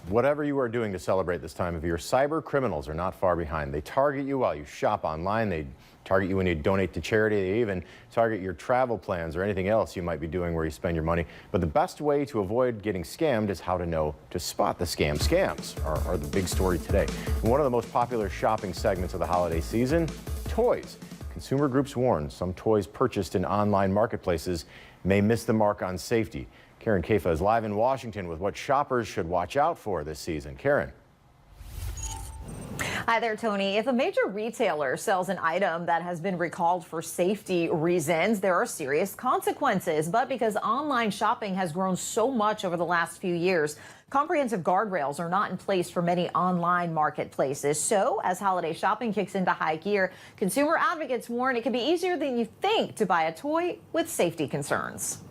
Whatever you are doing to celebrate this time of year, cyber criminals are not far behind. They target you while you shop online. They target you when you donate to charity. They even target your travel plans or anything else you might be doing where you spend your money. But the best way to avoid getting scammed is how to know to spot the scam. Scams are the big story today. One of the most popular shopping segments of the holiday season, toys. Consumer groups warn some toys purchased in online marketplaces may miss the mark on safety. Karen Caifa is live in Washington with what shoppers should watch out for this season. Karen. Hi there, Tony. If a major retailer sells an item that has been recalled for safety reasons, there are serious consequences. But because online shopping has grown so much over the last few years, comprehensive guardrails are not in place for many online marketplaces. So as holiday shopping kicks into high gear, consumer advocates warn it can be easier than you think to buy a toy with safety concerns.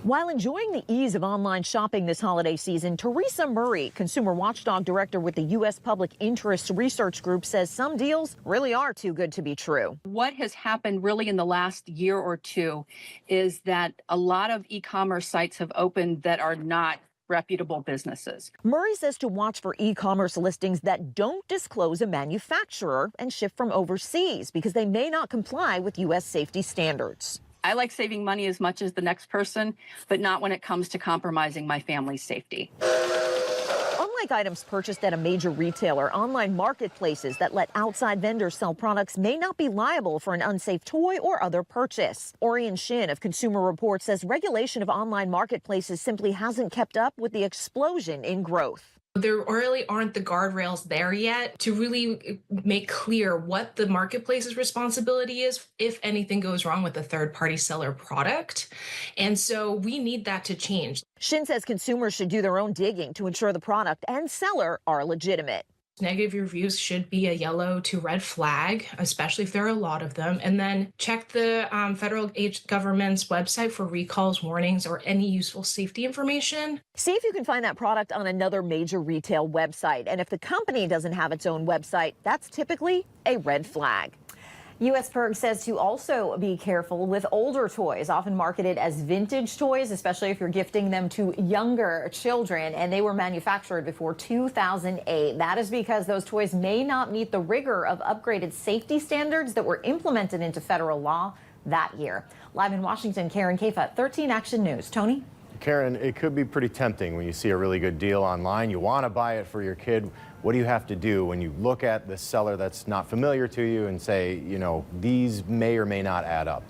While enjoying the ease of online shopping this holiday season, Teresa Murray, Consumer Watchdog Director with the U.S. Public Interest Research Group, says some deals really are too good to be true. What has happened really in the last year or two is that a lot of e-commerce sites have opened that are not reputable businesses. Murray says to watch for e-commerce listings that don't disclose a manufacturer and ship from overseas because they may not comply with U.S. safety standards. I like saving money as much as the next person, but not when it comes to compromising my family's safety. Unlike items purchased at a major retailer, online marketplaces that let outside vendors sell products may not be liable for an unsafe toy or other purchase. Orion Shin of Consumer Reports says regulation of online marketplaces simply hasn't kept up with the explosion in growth. There really aren't the guardrails there yet to really make clear what the marketplace's responsibility is if anything goes wrong with a third-party seller product. And so we need that to change. Shin says consumers should do their own digging to ensure the product and seller are legitimate. Negative reviews should be a yellow to red flag, especially if there are a lot of them. And then check the federal government's website for recalls, warnings, or any useful safety information. See if you can find that product on another major retail website. And if the company doesn't have its own website, that's typically a red flag. U.S. PIRG says to also be careful with older toys, often marketed as vintage toys, especially if you're gifting them to younger children, and they were manufactured before 2008. That is because those toys may not meet the rigor of upgraded safety standards that were implemented into federal law that year. Live in Washington, Karen Caifa, 13 Action News. Tony? Karen, it could be pretty tempting when you see a really good deal online. You want to buy it for your kid. What do you have to do when you look at the seller that's not familiar to you and say, you know, these may or may not add up?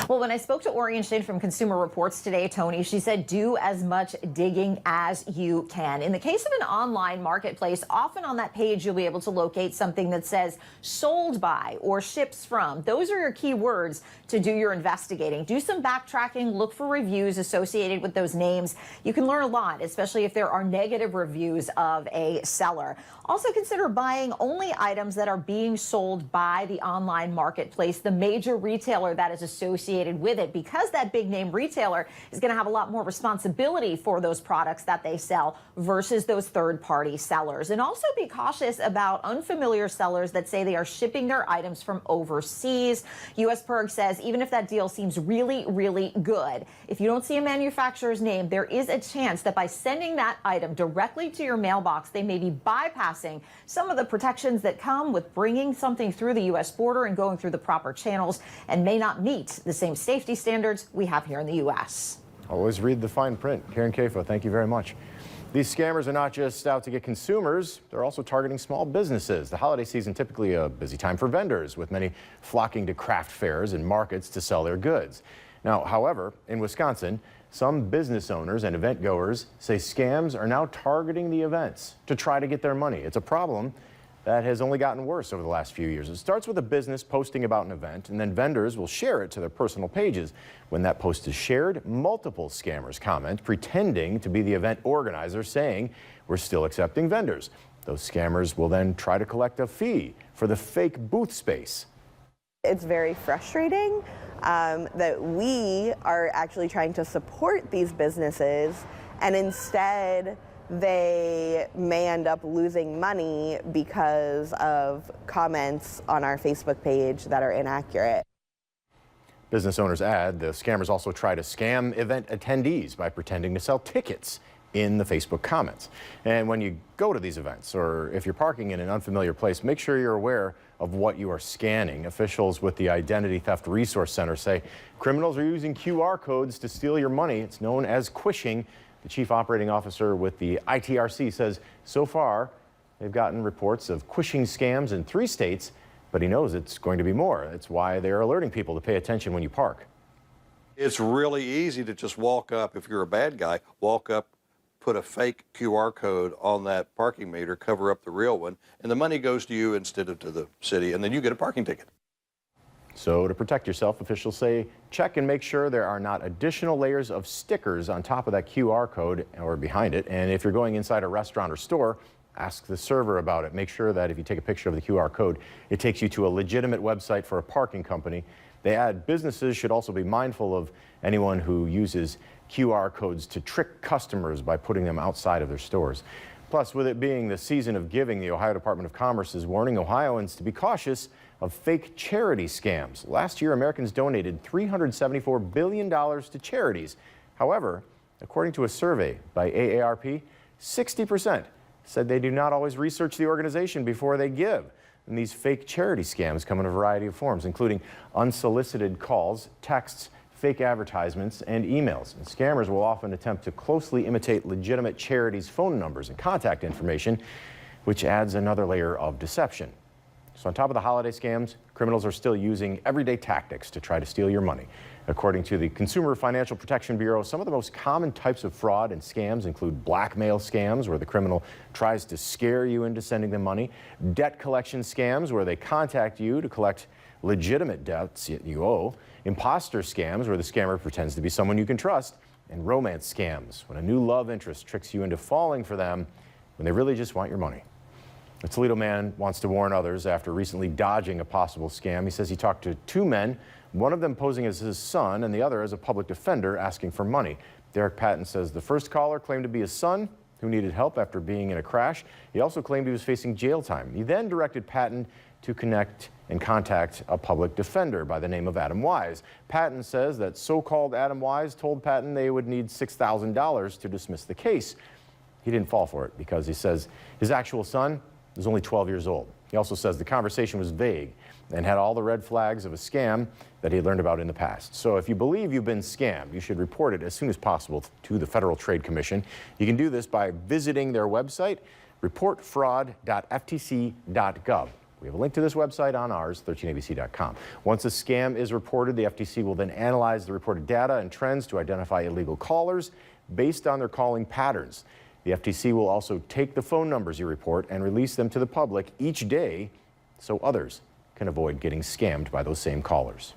Well, when I spoke to Orion Shin from Consumer Reports today, Tony, she said do as much digging as you can. In the case of an online marketplace, often on that page you'll be able to locate something that says sold by or ships from. Those are your key words to do your investigating. Do some backtracking, look for reviews associated with those names. You can learn a lot, especially if there are negative reviews of a seller. Also consider buying only items that are being sold by the online marketplace, the major retailer that is associated with it, because that big name retailer is going to have a lot more responsibility for those products that they sell versus those third-party sellers. And also be cautious about unfamiliar sellers that say they are shipping their items from overseas. U.S. PIRG says even if that deal seems really, really good, if you don't see a manufacturer's name, there is a chance that by sending that item directly to your mailbox, they may be bypassing some of the protections that come with bringing something through the U.S. border and going through the proper channels, and may not meet the same safety standards we have here in the U.S. Always read the fine print. Karen Caifa, thank you very much. These scammers are not just out to get consumers, they're also targeting small businesses. The holiday season typically a busy time for vendors, with many flocking to craft fairs and markets to sell their goods. Now, however, in Wisconsin, some business owners and event goers say scams are now targeting the events to try to get their money. It's a problem that has only gotten worse over the last few years. It starts with a business posting about an event, and then vendors will share it to their personal pages. When that post is shared, multiple scammers comment, pretending to be the event organizer, saying, "We're still accepting vendors." Those scammers will then try to collect a fee for the fake booth space. It's very frustrating that we are actually trying to support these businesses, and instead they may end up losing money because of comments on our Facebook page that are inaccurate. Business owners add the scammers also try to scam event attendees by pretending to sell tickets in the Facebook comments. And when you go to these events, or if you're parking in an unfamiliar place, make sure you're aware of what you are scanning. Officials with the Identity Theft Resource Center say criminals are using QR codes to steal your money. It's known as quishing. The chief operating officer with the ITRC says so far they've gotten reports of quishing scams in 3 states, but he knows it's going to be more. That's why they're alerting people to pay attention when you park. It's really easy to just walk up, if you're a bad guy, walk up, put a fake QR code on that parking meter, cover up the real one, and the money goes to you instead of to the city, and then you get a parking ticket. So to protect yourself, officials say check and make sure there are not additional layers of stickers on top of that QR code or behind it. And if you're going inside a restaurant or store, ask the server about it. Make sure that if you take a picture of the QR code, it takes you to a legitimate website for a parking company. They add businesses should also be mindful of anyone who uses QR codes to trick customers by putting them outside of their stores. Plus, with it being the season of giving, the Ohio Department of Commerce is warning Ohioans to be cautious of fake charity scams. Last year, Americans donated $374 billion to charities. However, according to a survey by AARP, 60% said they do not always research the organization before they give. And these fake charity scams come in a variety of forms, including unsolicited calls, texts, fake advertisements, and emails. And scammers will often attempt to closely imitate legitimate charities' phone numbers and contact information, which adds another layer of deception. So on top of the holiday scams, criminals are still using everyday tactics to try to steal your money. According to the Consumer Financial Protection Bureau, some of the most common types of fraud and scams include blackmail scams, where the criminal tries to scare you into sending them money, debt collection scams, where they contact you to collect legitimate debts you owe, imposter scams, where the scammer pretends to be someone you can trust, and romance scams, when a new love interest tricks you into falling for them when they really just want your money. A Toledo man wants to warn others after recently dodging a possible scam. He says he talked to 2 men, one of them posing as his son and the other as a public defender asking for money. Derek Patton says the first caller claimed to be his son who needed help after being in a crash. He also claimed he was facing jail time. He then directed Patton to connect and contact a public defender by the name of Adam Wise. Patton says that so-called Adam Wise told Patton they would need $6,000 to dismiss the case. He didn't fall for it because he says his actual son was only 12 years old. He also says the conversation was vague and had all the red flags of a scam that he had learned about in the past. So if you believe you've been scammed, you should report it as soon as possible to the Federal Trade Commission. You can do this by visiting their website, reportfraud.ftc.gov. We have a link to this website on ours, 13abc.com. Once a scam is reported, the FTC will then analyze the reported data and trends to identify illegal callers based on their calling patterns. The FTC will also take the phone numbers you report and release them to the public each day so others can avoid getting scammed by those same callers.